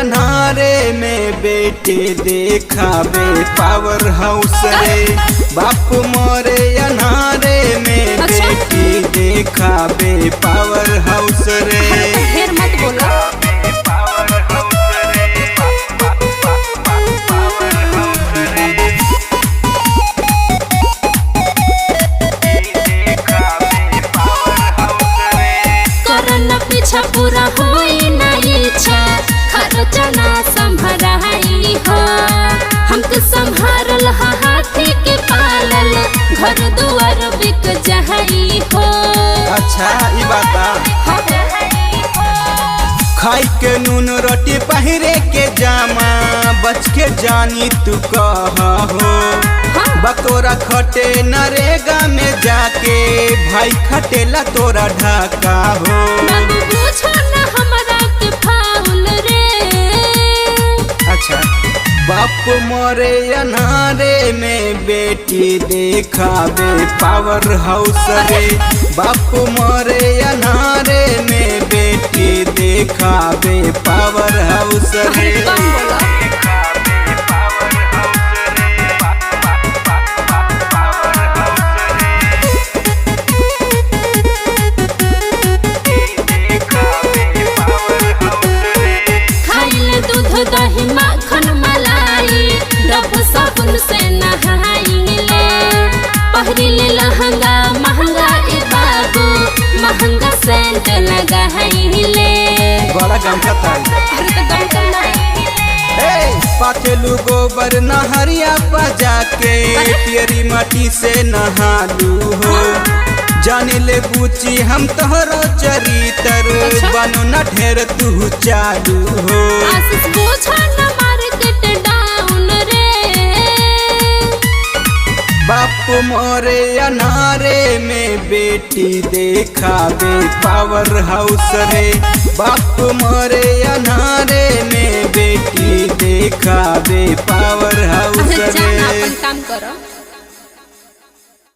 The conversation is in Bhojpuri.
अनारे में बेटे देखावे पावर हाउस रे। बाप मोरे अनारे में बेटी देखावे पावर हाउस रे। ढेर मत बोलो। पीछा पूरा होई ना इच्छा खर्चा ना संभराई हो। हमके संभारल हाथी के पालल घर दुआर बिक जहाई हो। अच्छा ई बात खाई के नून रोटी पहिरे के जामा बच के जानी तू कहा हो। बतोरा खटे नरेगा में जाके भाई खटेला तोरा ढाका हो। अच्छा बाप मोरे अनारे में बेटी देखावे पावर हाउस रे। बाप मोरे अनारे में बेटी देखावे पावर हाउस रे। दही माखन मलाई डब साबुन से नहाइले। पहिरिले लहंगा महंगा ए बाबू महंगा सेंट लगाइले। बड़ा गमकता अरे तो गमकना पाथेलू गोबर नहरिया पजा के पियरी माटी से नहालू हो। जाने ले बूची हम तोहरो चरितर बनो न ढेर तू चालू हो। आशीष पूछा न मार्केट डाउन रे। बाप मोरे अनारे में बेटी देखावे पावर हाउस रे। बाप मोरे अनारे में बेटी देखावे पावर हाउस रे। अपन काम करो।